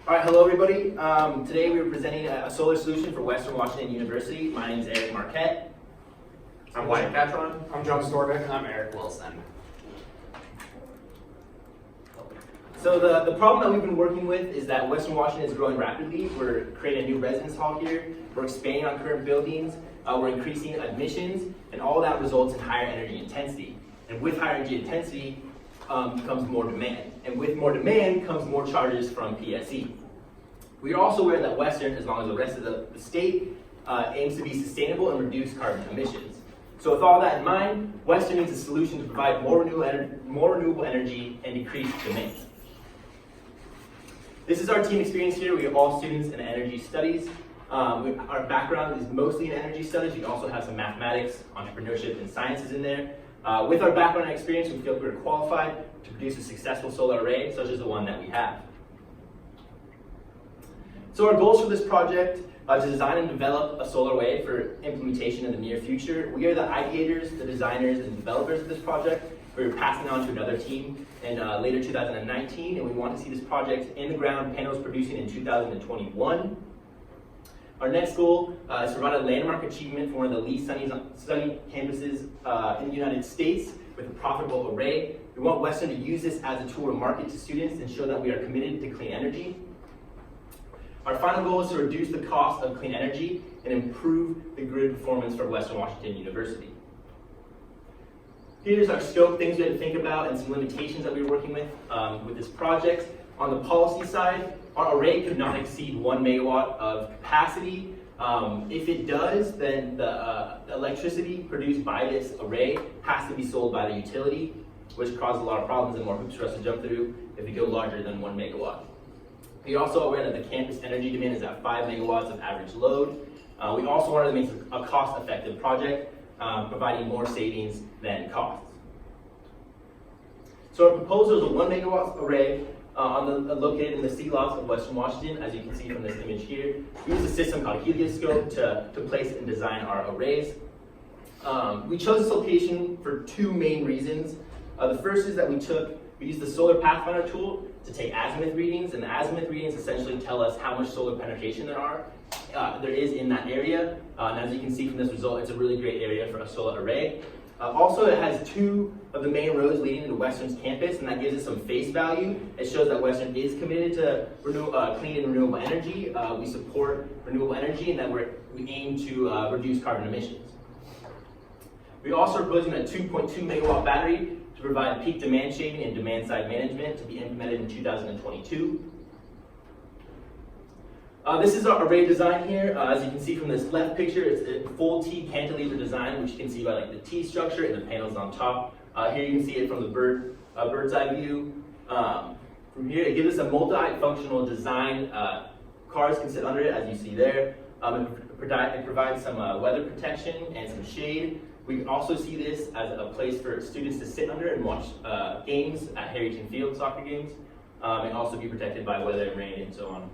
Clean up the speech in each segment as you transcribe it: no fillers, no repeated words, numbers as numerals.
All right, hello everybody. Today we are presenting a solar solution for Western Washington University. My name is Eric Marquette. I'm Wyatt Catron. I'm Jon Storvick. I'm Eric Wilson. So the problem that we've been working with is that Western Washington is growing rapidly. We're creating a new residence hall here. We're expanding on current buildings. We're increasing admissions, and all that results in higher energy intensity. And with higher energy intensity comes more demand. And with more demand comes more charges from PSE. We are also aware that Western, as long as the rest of the state, aims to be sustainable and reduce carbon emissions. So with all that in mind, Western needs a solution to provide more renewable energy and decrease demand. This is our team experience here. We are all students in energy studies. Our background is mostly in energy studies. We also have some mathematics, entrepreneurship, and sciences in there. With our background and experience, we feel we're qualified to produce a successful solar array, such as the one that we have. So our goals for this project are to design and develop a solar array for implementation in the near future. We are the ideators, the designers, and developers of this project. We're passing on to another team in later 2019, and we want to see this project in the ground, panels producing in 2021. Our next goal is to provide a landmark achievement for one of the least sunny campuses in the United States with a profitable array. We want Western to use this as a tool to market to students and show that we are committed to clean energy. Our final goal is to reduce the cost of clean energy and improve the grid performance for Western Washington University. Here's our scope, things we had to think about, and some limitations that we were working with this project. On the policy side, our array could not exceed 1 megawatt of capacity. If it does, then the electricity produced by this array has to be sold by the utility, which causes a lot of problems and more hoops for us to jump through if we go larger than 1 megawatt. We are also aware that the campus energy demand is at 5 megawatts of average load. We also wanted to make a cost-effective project, providing more savings than costs. So our proposal is a 1 megawatt array located in the sea lots of Western Washington, as you can see from this image here. We use a system called Helioscope to place and design our arrays. We chose this location for two main reasons. The first is that we used the Solar Pathfinder tool to take azimuth readings, and the azimuth readings essentially tell us how much solar penetration there is in that area. And as you can see from this result, it's a really great area for a solar array. Also, it has two of the main roads leading into Western's campus, and that gives us some face value. It shows that Western is committed to clean and renewable energy. We support renewable energy, and that we aim to reduce carbon emissions. We also are proposing a 2.2 megawatt battery to provide peak demand shading and demand side management to be implemented in 2022. This is our array design here. As you can see from this left picture, it's a full T cantilever design, which you can see by the T structure and the panels on top. Here you can see it from the bird's eye view. From here, it gives us a multi-functional design. Cars can sit under it, as you see there. It provides some weather protection and some shade. We can also see this as a place for students to sit under and watch games at Harrington Field, soccer games, and also be protected by weather and rain and so on.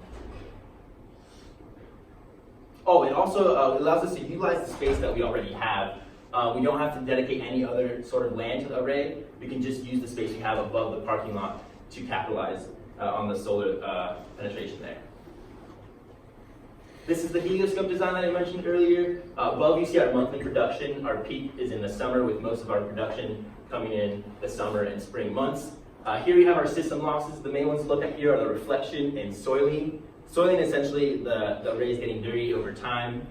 Oh, it also allows us to utilize the space that we already have. We don't have to dedicate any other sort of land to the array. We can just use the space we have above the parking lot to capitalize on the solar penetration there. This is the helioscope design that I mentioned earlier. Above you see our monthly production. Our peak is in the summer, with most of our production coming in the summer and spring months. Here we have our system losses. The main ones to look at here are the reflection and soiling. Soiling, essentially, the array is getting dirty over time.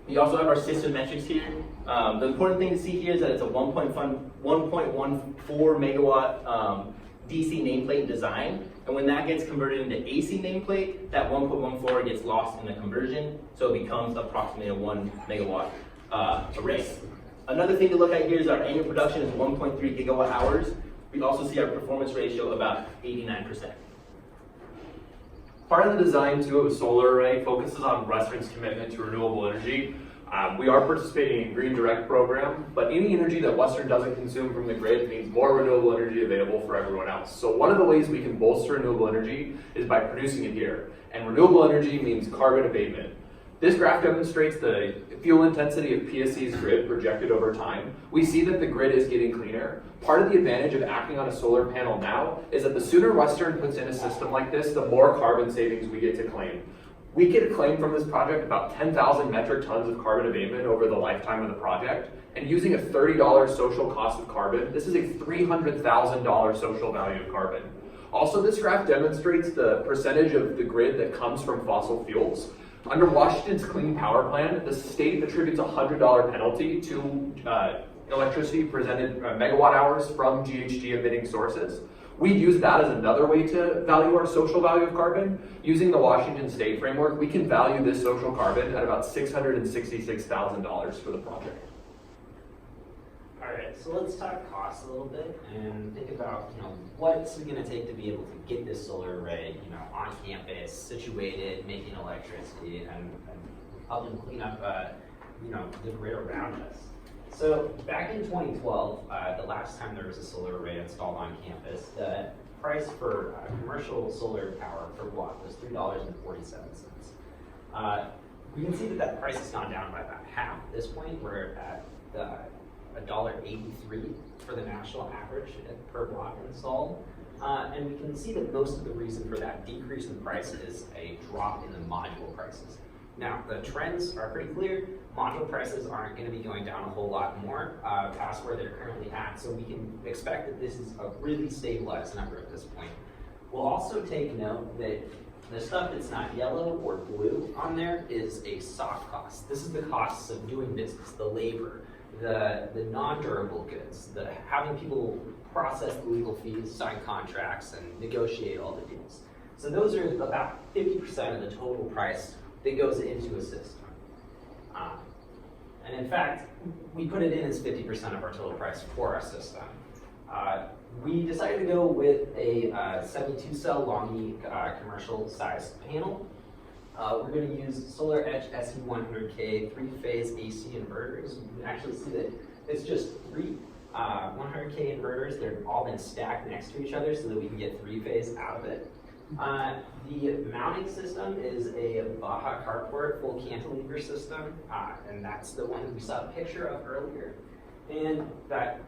We also have our system metrics here. The important thing to see here is that it's a 1.14 megawatt DC nameplate design. And when that gets converted into AC nameplate, that 1.14 gets lost in the conversion, so it becomes approximately a 1 megawatt array. Another thing to look at here is our annual production is 1.3 gigawatt hours. We also see our performance ratio about 89%. Part of the design too of a solar array focuses on Western's commitment to renewable energy. We are participating in Green Direct program, but any energy that Western doesn't consume from the grid means more renewable energy available for everyone else. So one of the ways we can bolster renewable energy is by producing it here. And renewable energy means carbon abatement. This graph demonstrates the fuel intensity of PSE's grid projected over time. We see that the grid is getting cleaner. Part of the advantage of acting on a solar panel now is that the sooner Western puts in a system like this, the more carbon savings we get to claim. We get to claim from this project about 10,000 metric tons of carbon abatement over the lifetime of the project. And using a $30 social cost of carbon, this is a $300,000 social value of carbon. Also, this graph demonstrates the percentage of the grid that comes from fossil fuels. Under Washington's Clean Power Plan, the state attributes a $100 penalty to electricity presented megawatt hours from GHG emitting sources. We use that as another way to value our social value of carbon. Using the Washington state framework, we can value this social carbon at about $666,000 for the project. All right, so let's talk costs a little bit and think about, what's it going to take to be able to get this solar array, on campus, situated, making electricity, and helping clean up, the grid around us. So back in 2012, the last time there was a solar array installed on campus, the price for commercial solar power per watt was $3.47. We can see that price has gone down by about half at this point. We're at $1.83 for the national average per watt installed. And we can see that most of the reason for that decrease in price is a drop in the module prices. Now, the trends are pretty clear. Module prices aren't going to be going down a whole lot more past where they're currently at, so we can expect that this is a really stabilized number at this point. We'll also take note that the stuff that's not yellow or blue on there is a soft cost. This is the costs of doing business, the labor, the non-durable goods, the having people process the legal fees, sign contracts, and negotiate all the deals. So those are about 50% of the total price that goes into a system. And in fact, we put it in as 50% of our total price for our system. We decided to go with a 72-cell Longi commercial sized panel. We're going to use Solar Edge SE100K 3-phase AC inverters. You can actually see that it's just three 100K inverters. They've all been stacked next to each other so that we can get 3-phase out of it. The mounting system is a Baja carport full cantilever system, and that's the one we saw a picture of earlier. And that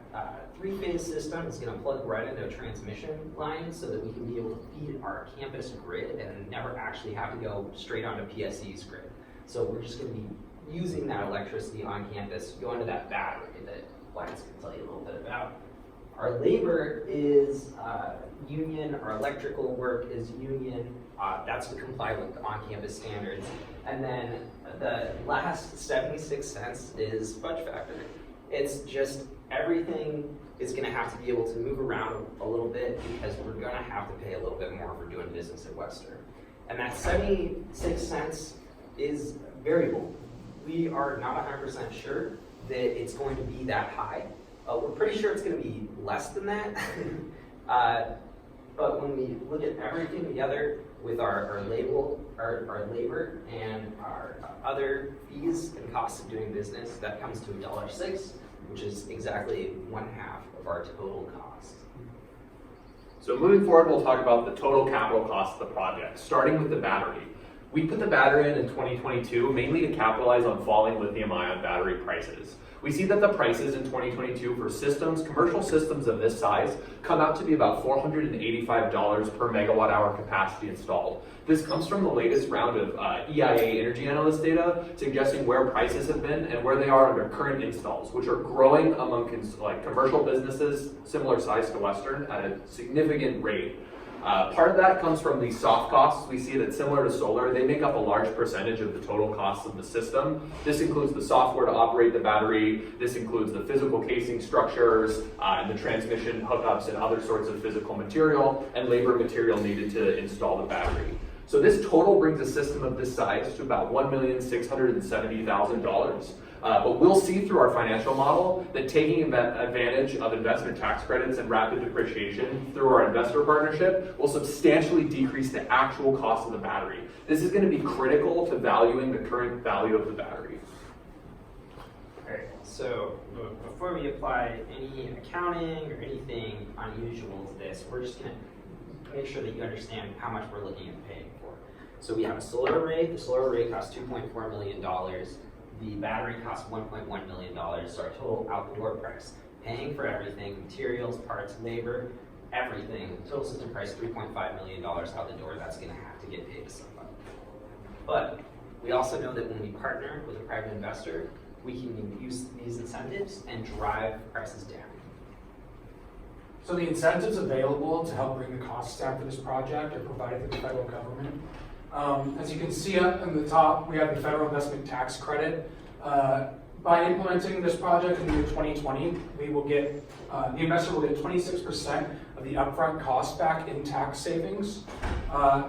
3-phase system is going to plug right into a transmission line so that we can be able to feed our campus grid and never actually have to go straight onto PSE's grid. So we're just going to be using that electricity on campus, going to that battery that Wyatt's going to tell you a little bit about. Our labor is union, our electrical work is union, that's to comply with the on-campus standards. And then the last 76 cents is fudge factor. It's just everything is going to have to be able to move around a little bit because we're going to have to pay a little bit more if we're doing business at Western. And that 76 cents is variable. We are not 100% sure that it's going to be that high. We're pretty sure it's going to be less than that. But when we look at everything together with our labor and our other fees and costs of doing business, that comes to $1.06, which is exactly 1/2 of our total cost. So moving forward, we'll talk about the total capital cost of the project, starting with the battery. We put the battery in 2022 mainly to capitalize on falling lithium-ion battery prices. We see that the prices in 2022 for systems, commercial systems of this size, come out to be about $485 per megawatt hour capacity installed. This comes from the latest round of EIA energy analyst data, suggesting where prices have been and where they are under current installs, which are growing among commercial businesses similar size to Western at a significant rate. Part of that comes from the soft costs. We see that similar to solar, they make up a large percentage of the total cost of the system. This includes the software to operate the battery. This includes the physical casing structures and the transmission hookups and other sorts of physical material and labor material needed to install the battery. So this total brings a system of this size to about $1,670,000. But we'll see through our financial model that taking advantage of investment tax credits and rapid depreciation through our investor partnership will substantially decrease the actual cost of the battery. This is going to be critical to valuing the current value of the battery. All right, so before we apply any accounting or anything unusual to this, we're just going to make sure that you understand how much we're looking at paying for. So we have a solar array. The solar array costs $2.4 million. The battery costs $1.1 million. So our total out the door price, paying for everything, materials, parts, labor, everything, total system price $3.5 million out the door. That's going to have to get paid to somebody. But we also know that when we partner with a private investor, we can use these incentives and drive prices down. So the incentives available to help bring the costs down for this project are provided through the federal government. As you can see up in the top, we have the federal investment tax credit. By implementing this project in the year 2020, we will get, the investor will get 26% of the upfront cost back in tax savings.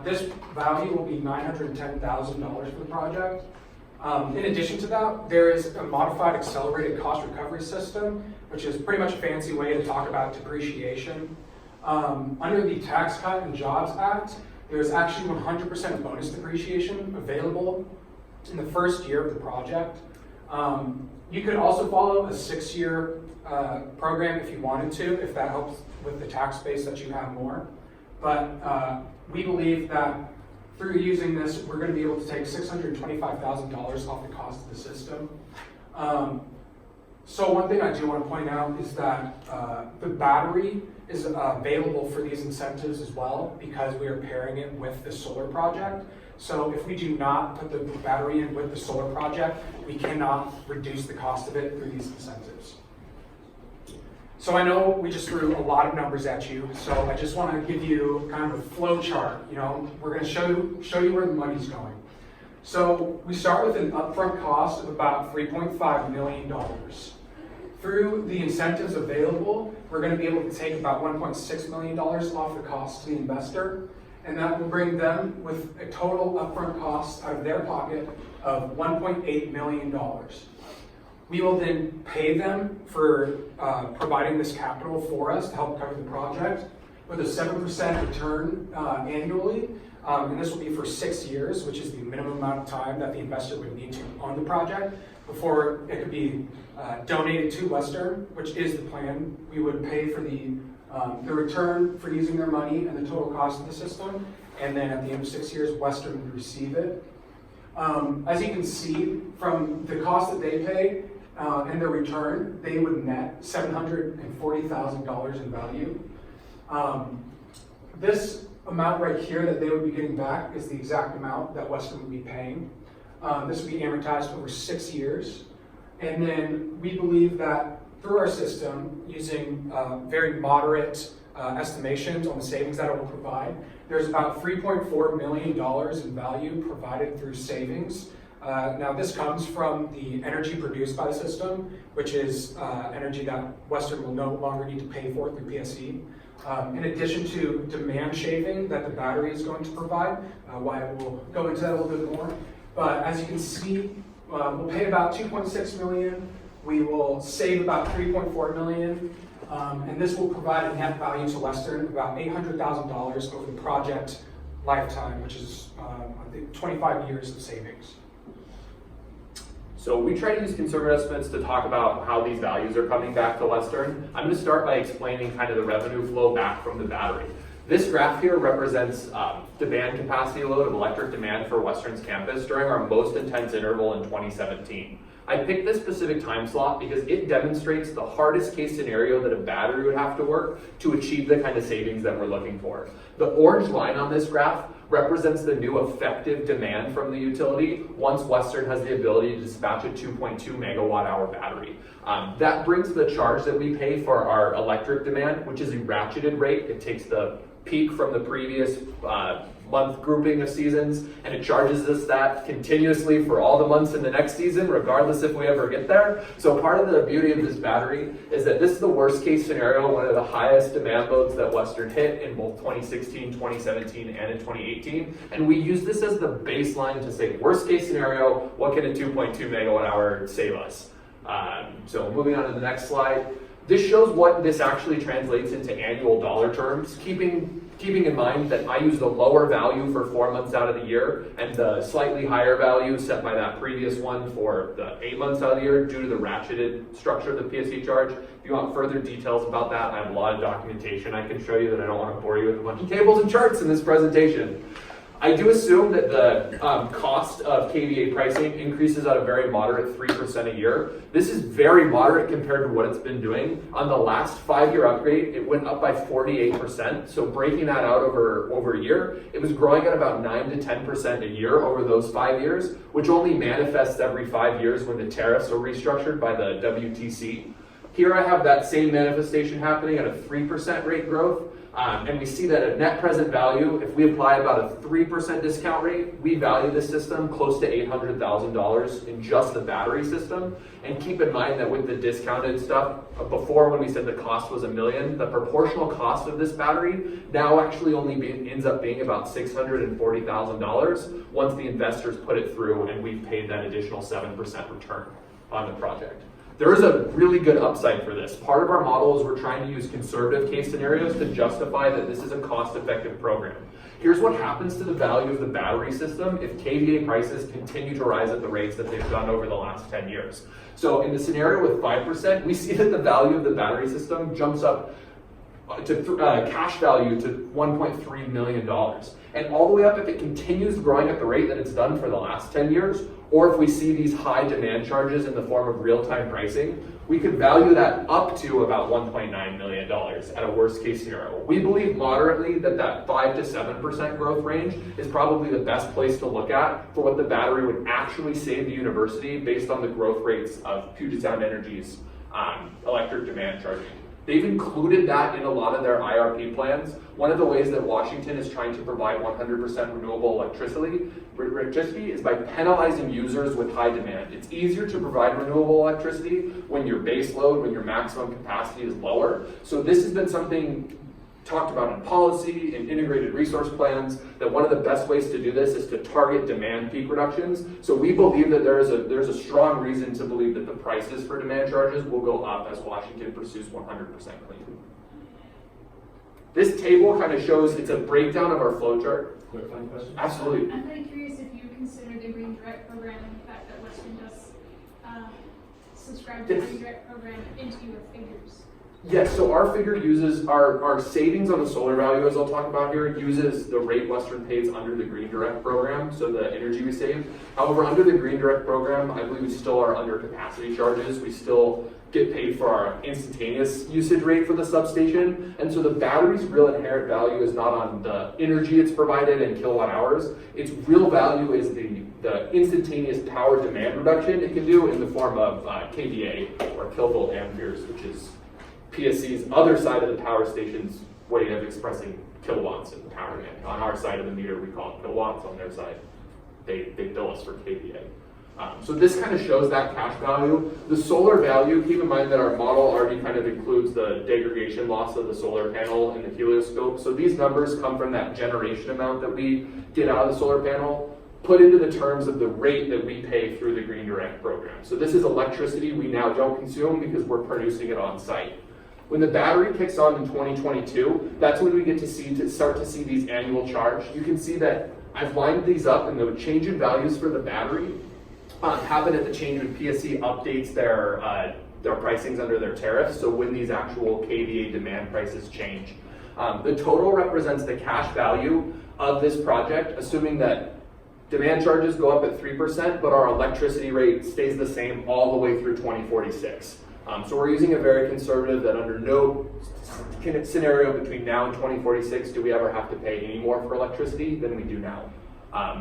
This value will be $910,000 for the project. In addition to that, there is a modified accelerated cost recovery system, which is pretty much a fancy way to talk about depreciation. Under the Tax Cut and Jobs Act, there's actually 100% bonus depreciation available in the first year of the project. You could also follow a 6-year program if you wanted to, if that helps with the tax base that you have more. But we believe that through using this, we're going to be able to take $625,000 off the cost of the system. So one thing I do want to point out is that the battery is available for these incentives as well, because we are pairing it with the solar project. So if we do not put the battery in with the solar project, we cannot reduce the cost of it through these incentives. So I know we just threw a lot of numbers at you, so I just want to give you kind of a flow chart. You know, we're going to show you where the money's going. So we start with an upfront cost of about $3.5 million. Through the incentives available, we're going to be able to take about $1.6 million off the cost to the investor, and that will bring them with a total upfront cost out of their pocket of $1.8 million. We will then pay them for providing this capital for us to help cover the project with a 7% return annually. And this will be for 6 years, which is the minimum amount of time that the investor would need to own the project before it could be donated to Western, which is the plan. We would pay for the return for using their money and the total cost of the system, and then at the end of 6 years, Western would receive it. As you can see from the cost that they pay and their return, they would net $740,000 in value. This amount right here that they would be getting back is the exact amount that Western would be paying. This would be amortized over 6 years. And then we believe that through our system, using very moderate estimations on the savings that it will provide, there's about $3.4 million in value provided through savings. Now this comes from the energy produced by the system, which is energy that Western will no longer need to pay for through PSE. In addition to demand shaving that the battery is going to provide, Wyatt will go into that a little bit more. But as you can see, we'll pay about $2.6 million. We will save about $3.4 million. And this will provide a net value to Western of about $800,000 over the project lifetime, which is I think 25 years of savings. So we try to use conservative estimates to talk about how these values are coming back to Western. I'm going to start by explaining kind of the revenue flow back from the battery. This graph here represents demand capacity load of electric demand for Western's campus during our most intense interval in 2017. I picked this specific time slot because it demonstrates the hardest case scenario that a battery would have to work to achieve the kind of savings that we're looking for. The orange line on this graph represents the new effective demand from the utility once Western has the ability to dispatch a 2.2 megawatt hour battery. That brings the charge that we pay for our electric demand, which is a ratcheted rate. It takes the peak from the previous month grouping of seasons, and it charges us that continuously for all the months in the next season, regardless if we ever get there. So part of the beauty of this battery is that this is the worst case scenario, one of the highest demand loads that Western hit in both 2016, 2017, and in 2018. And we use this as the baseline to say, worst case scenario, what can a 2.2 megawatt hour save us? So moving on to the next slide. This shows what this actually translates into annual dollar terms, keeping in mind that I use the lower value for 4 months out of the year and the slightly higher value set by that previous one for the 8 months out of the year due to the ratcheted structure of the PSE charge. If you want further details about that, I have a lot of documentation I can show you that I don't want to bore you with a bunch of tables and charts in this presentation. I do assume that the cost of KVA pricing increases at a very moderate 3% a year. This is very moderate compared to what it's been doing. On the last 5-year upgrade, it went up by 48%. So breaking that out over a year, it was growing at about 9 to 10% a year over those 5 years, which only manifests every 5 years when the tariffs are restructured by the WTC. Here I have that same manifestation happening at a 3% rate growth. And we see that at net present value, if we apply about a 3% discount rate, we value the system close to $800,000 in just the battery system. And keep in mind that with the discounted stuff, before when we said the cost was $1 million, the proportional cost of this battery now actually only ends up being about $640,000 once the investors put it through and we've paid that additional 7% return on the project. There is a really good upside for this. Part of our model is we're trying to use conservative case scenarios to justify that this is a cost-effective program. Here's what happens to the value of the battery system if KVA prices continue to rise at the rates that they've done over the last 10 years. So in the scenario with 5%, we see that the value of the battery system jumps up to cash value to $1.3 million. And all the way up, if it continues growing at the rate that it's done for the last 10 years, or if we see these high demand charges in the form of real-time pricing, we could value that up to about $1.9 million at a worst case scenario. We believe moderately that 5 to 7% growth range is probably the best place to look at for what the battery would actually save the university based on the growth rates of Puget Sound Energy's electric demand charging. They've included that in a lot of their IRP plans. One of the ways that Washington is trying to provide 100% renewable electricity is by penalizing users with high demand. It's easier to provide renewable electricity when your base load, when your maximum capacity is lower. So this has been something talked about in policy, in integrated resource plans, that one of the best ways to do this is to target demand peak reductions. So we believe that there's a strong reason to believe that the prices for demand charges will go up as Washington pursues 100% clean. This table kind of shows, it's a breakdown of our flow chart. Clarifying question? Absolutely. I'm kind of curious if you consider the Green Direct program and the fact that Western does subscribe to the Green Direct program into your figures. Yes, so our figure uses our savings on the solar value, as I'll talk about here, uses the rate Western pays under the Green Direct program, so the energy we save. However, under the Green Direct program, I believe we still are under capacity charges. We still get paid for our instantaneous usage rate for the substation. And so the battery's real inherent value is not on the energy it's provided in kilowatt hours. Its real value is the instantaneous power demand reduction it can do in the form of kVA, or kilovolt amperes, which is PSC's other side of the power station's way of expressing kilowatts in the power demand. On our side of the meter, we call it kilowatts. On their side, they bill us for kVA. So this kind of shows that cash value. The solar value, keep in mind that our model already kind of includes the degradation loss of the solar panel in the helioscope. So these numbers come from that generation amount that we get out of the solar panel, put into the terms of the rate that we pay through the Green Direct program. So this is electricity we now don't consume because we're producing it on site. When the battery kicks on in 2022, that's when we get to start to see these annual charge. You can see that I've lined these up, and the change in values for the battery happen at the change when PSC updates their pricings under their tariffs. So when these actual kVA demand prices change, the total represents the cash value of this project, assuming that demand charges go up at 3%, but our electricity rate stays the same all the way through 2046. So we're using a very conservative that under no scenario between now and 2046 do we ever have to pay any more for electricity than we do now.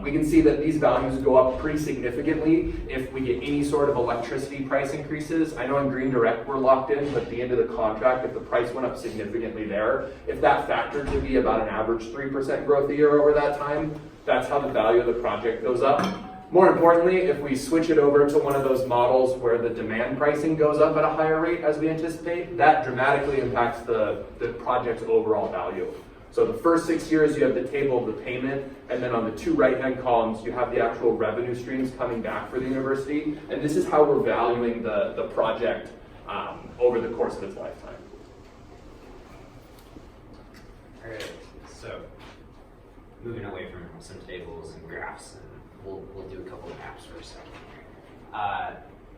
We can see that these values go up pretty significantly if we get any sort of electricity price increases. I know in Green Direct we're locked in, but at the end of the contract, if the price went up significantly there, if that factored to be about an average 3% growth a year over that time, that's how the value of the project goes up. More importantly, if we switch it over to one of those models where the demand pricing goes up at a higher rate as we anticipate, that dramatically impacts the project's overall value. So the first 6 years, you have the table of the payment, and then on the two right-hand columns, you have the actual revenue streams coming back for the university. And this is how we're valuing the project over the course of its lifetime. All right, so moving away from some tables and graphs, and we'll do a couple of maps for a second here.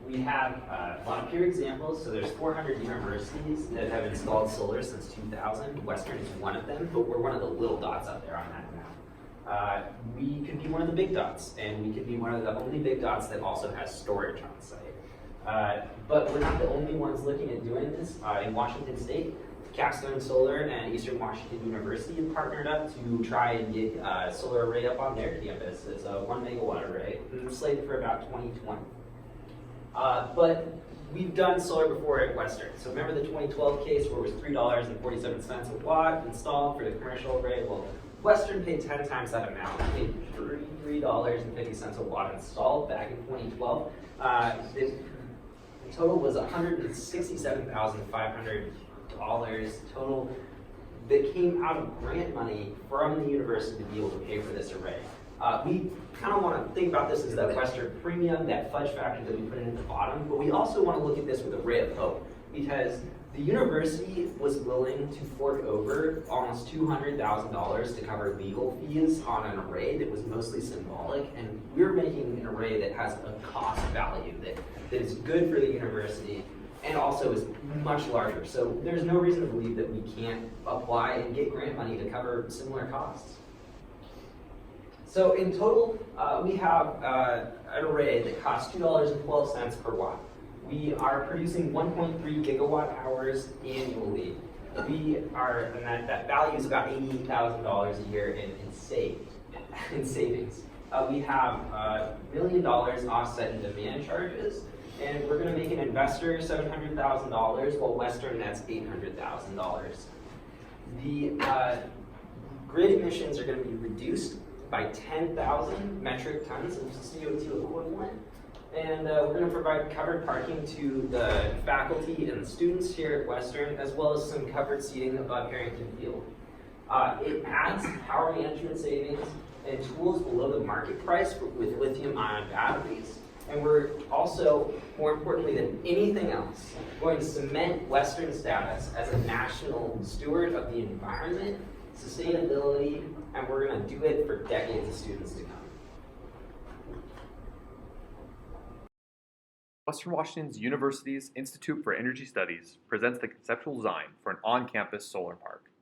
We have a lot of peer examples. So there's 400 universities that have installed solar since 2000. Western is one of them, but we're one of the little dots up there on that We could be one of the big dots, and we could be one of the only big dots that also has storage on site. But we're not the only ones looking at doing this. In Washington State, Capstone Solar and Eastern Washington University have partnered up to try and get a solar array up on their campus. It's a 1 megawatt array, and it's slated for about 2020. But we've done solar before at Western. So remember the 2012 case where it was $3.47 a watt installed for the commercial array? Well, Western paid 10 times that amount. They paid $33.50 a watt installed back in 2012. The total was $167,500 total that came out of grant money from the university to be able to pay for this array. We kind of want to think about this as that Western premium, that fudge factor that we put in at the bottom, but we also want to look at this with a ray of hope, because the university was willing to fork over almost $200,000 to cover legal fees on an array that was mostly symbolic, and we're making an array that has a cost value that is good for the university and also is much larger. So there's no reason to believe that we can't apply and get grant money to cover similar costs. So in total, we have an array that costs $2.12 per watt. We are producing 1.3 gigawatt hours annually. And that value is about $88,000 a year in savings. We have $1 million offset in demand charges, and we're going to make an investor $700,000, while Western nets $800,000. The grid emissions are going to be reduced by 10,000 metric tons of CO2 equivalent. And we're going to provide covered parking to the faculty and the students here at Western, as well as some covered seating above Harrington Field. It adds power management savings and tools below the market price with lithium-ion batteries. And we're also, more importantly than anything else, going to cement Western status as a national steward of the environment, sustainability, and we're going to do it for decades of students to come. Western Washington's University's Institute for Energy Studies presents the conceptual design for an on-campus solar park.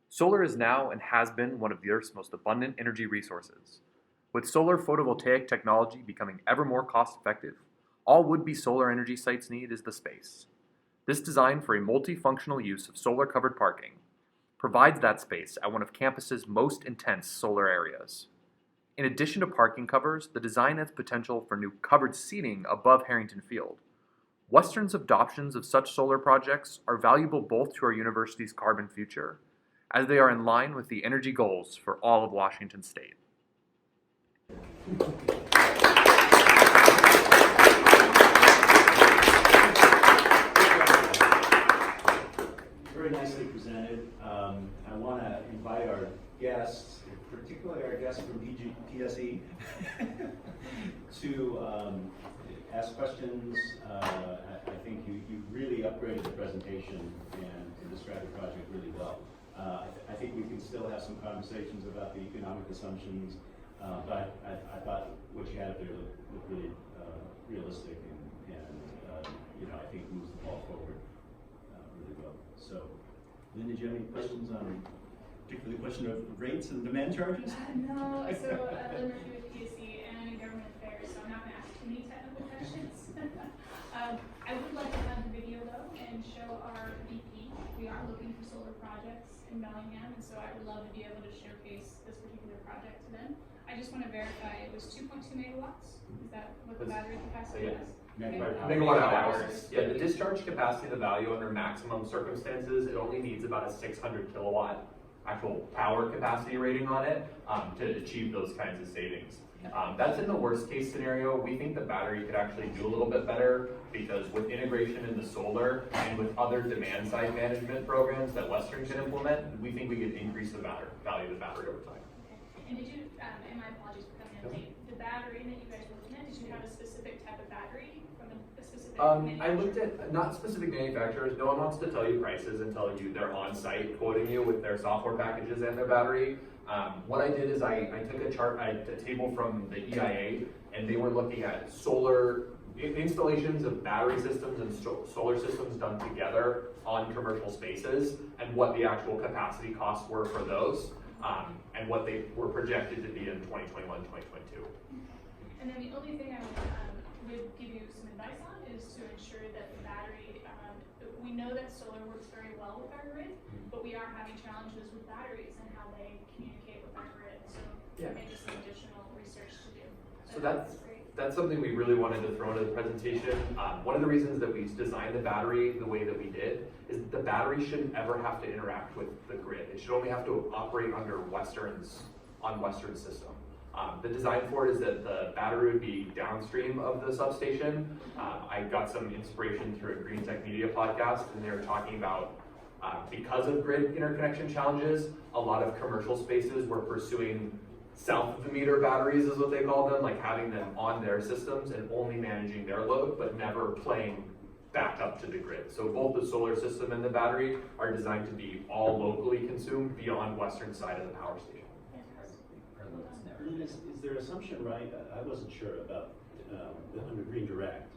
Solar is now and has been one of the Earth's most abundant energy resources. With solar photovoltaic technology becoming ever more cost-effective, all would-be solar energy sites need is the space. This design for a multifunctional use of solar-covered parking provides that space at one of campus's most intense solar areas. In addition to parking covers, the design has potential for new covered seating above Harrington Field. Western's adoptions of such solar projects are valuable both to our university's carbon future, as they are in line with the energy goals for all of Washington State. Very nicely presented. I want to invite our guests, particularly our guests from PSE, to ask questions. I think you really upgraded the presentation and described the project really well. I think we can still have some conversations about the economic assumptions, but I thought what you had up there looked really realistic and I think moves the ball forward really well. So, Lynn, did you have any questions on particularly the question of rates and demand charges? No, so Lynn Murphy with PSC, and I'm in government affairs, so I'm not going to ask too many technical questions. I would like to have the video though and show our VP. We are looking for solar projects in Bellingham, and so I would love to be able to showcase this particular project to them. I just want to verify it was 2.2 megawatts. Is that what the battery capacity is? Megawatt hours. Yeah, the discharge capacity of the value under maximum circumstances, it only needs about a 600 kilowatt actual power capacity rating on it to achieve those kinds of savings. That's in the worst case scenario. We think the battery could actually do a little bit better because with integration into solar and with other demand side management programs that Western can implement, we think we could increase the value of the battery over time. Okay. And did you, and my apologies for coming in late, the battery that you guys were looking at, did you have a specific type of battery from a specific I looked at not specific manufacturers. No one wants to tell you prices until they're on site quoting you with their software packages and their battery. What I did is I took a table from the EIA, and they were looking at solar installations of battery systems and solar systems done together on commercial spaces and what the actual capacity costs were for those. and what they were projected to be in 2021, 2022. And then the only thing I would give you some advice on is to ensure that the battery, we know that solar works very well with our grid, but we are having challenges with batteries and how they communicate with our grid. So maybe some additional research to do. So But great. that's something we really wanted to throw into the presentation. One of the reasons that we designed the battery the way that we did is that the battery shouldn't ever have to interact with the grid. It should only have to operate under on Western's system. The design for it is that the battery would be downstream of the substation. I got some inspiration through a Green Tech Media podcast, and they were talking about because of grid interconnection challenges, a lot of commercial spaces were pursuing south of the meter batteries is what they call them, like having them on their systems and only managing their load, but never playing back up to the grid. So both the solar system and the battery are designed to be all locally consumed beyond western side of the power station. Is their assumption right? I wasn't sure about under Green Direct.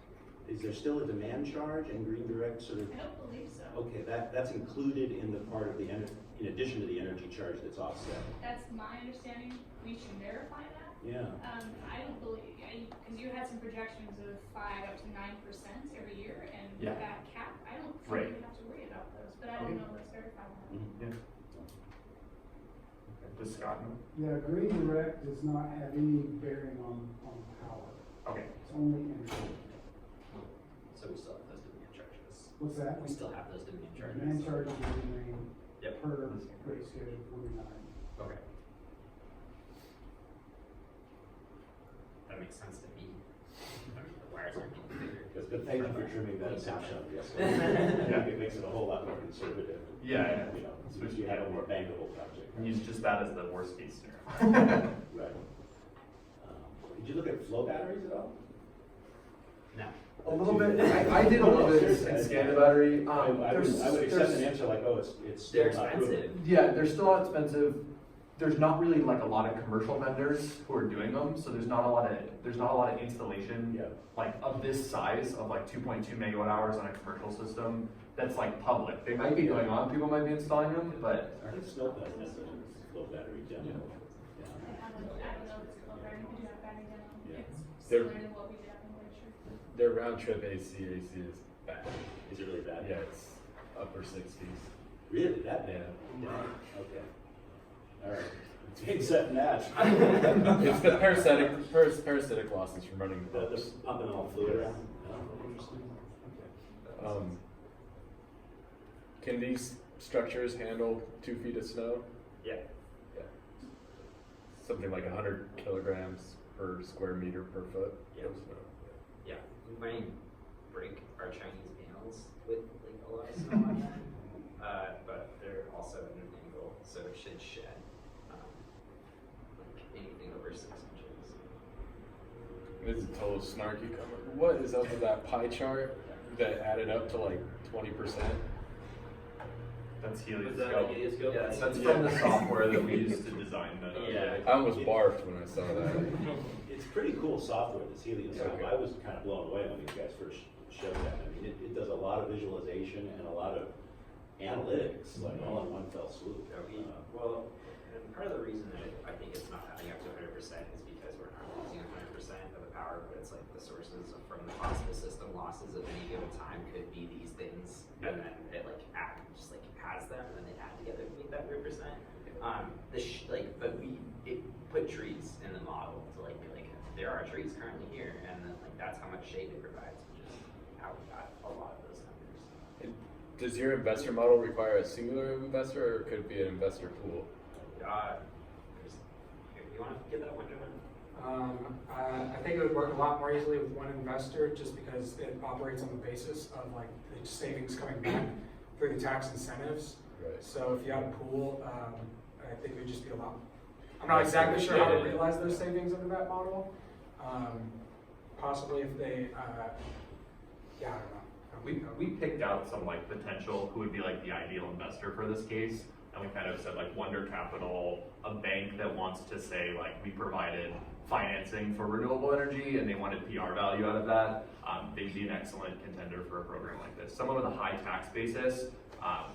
Is there still a demand charge and Green Direct sort of? I don't believe so. Okay, that's included in the part of the in addition to the energy charge that's offset. That's my understanding. We should verify that. Yeah. I don't believe, because you had some projections of 5 up to 9% every year, and Yeah. with that cap, I don't think Right. we have to worry about those, but I don't know, let's verify that. Yeah. Does Scott know? Yeah, Green Direct does not have any bearing on power. Okay. It's only energy. So we still have those demand charges. What's that? We still have those demand charges. Demand charges will remain Yep. per rate schedule 49. Okay. That makes sense to me. I mean, the wires aren't getting bigger. But thank you for trimming that assumption. Yes. I think it makes it a whole lot more conservative. Yeah. You know, so you have a more bankable project. Use just that as the worst case scenario. Right. Did you look at flow batteries at all? No. A little bit. I did a little bit and scanned the battery. I would accept an answer like, oh, it's They're still not proven. expensive. Yeah, they're still not expensive. There's not really like a lot of commercial vendors who are doing them, so there's not a lot of installation Yeah. like of this size of like 2.2 megawatt hours on a commercial system that's like public. They might be going on, people might be installing them, but I think Snow does have a flow battery demo. I don't know if it's called battery, we do have battery demo. Yeah. It's They're- similar to what we did up in Glacier. Their round trip AC is bad. Is it really bad? Yeah, it's upper 60s. Really, that bad? Yeah. Okay. All right. It's being set match. It's the parasitic losses from running the The pumps. pumping all fluid around? Oh, interesting. Okay. Can these structures handle 2 feet of snow? Yeah. Yeah. Something like 100 kilograms per square meter per foot Yeah. of snow. Yeah. We might break our Chinese panels with like a lot of snow on them. But they're also at an angle, so it should shed like anything over 6 inches. This is a total snarky comment. What is up with that pie chart that added up to like 20%? that's Was that helioscope. like helioscope? Yeah, that's from the software that we used to design the. Yeah. I almost barfed when I saw that. It's pretty cool software, this Helioscope. Okay. I was kind of blown away when these guys first showed that. I mean, it does a lot of visualization and a lot of analytics, like all in one fell swoop. Well, and part of the reason that I think it's not having up to 100% is because we're not using 100% of the power, but it's like the sources from the possible system losses at any given time could be these things, and then it like just like has them, and then they add together to meet that 100%. But it put trees in the model to like be like there are trees currently here, and then like that's how much shade it provides, which is how we got a lot of those numbers. Does your investor model require a singular investor, or could it be an investor pool? You want to give that one to him? I think it would work a lot more easily with one investor, just because it operates on the basis of like the savings coming back through the tax incentives. Right. So if you had a pool, I think it would just be a lot. I'm not exactly sure how to realize those savings under that model. Possibly if they, yeah, I don't know. We picked out some like potential who would be like the ideal investor for this case, and we kind of said like Wonder Capital, a bank that wants to say like we provided financing for renewable energy and they wanted PR value out of that. They'd be an excellent contender for a program like this. Someone with a high tax basis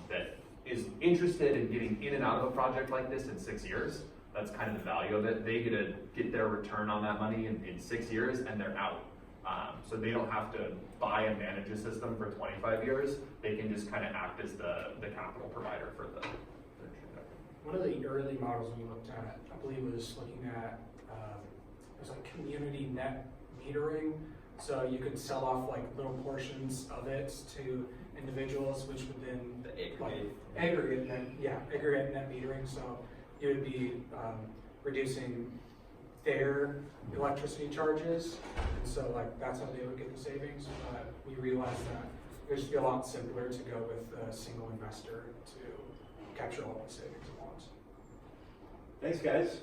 that is interested in getting in and out of a project like this in 6 years, that's kind of the value of it. They get their return on that money in 6 years, and they're out. So they don't have to buy and manage a system for 25 years. They can just kind of act as the capital provider for the. One of the early models we looked at, I believe, was looking at, it was like community net metering. So you could sell off like little portions of it to individuals, which would then aggregate net metering. So you would be reducing their electricity charges, and so like that's how they would get the savings. But we realized that it would just be a lot simpler to go with a single investor to capture all the savings at once. Thanks, guys.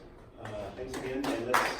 Thanks again, and let's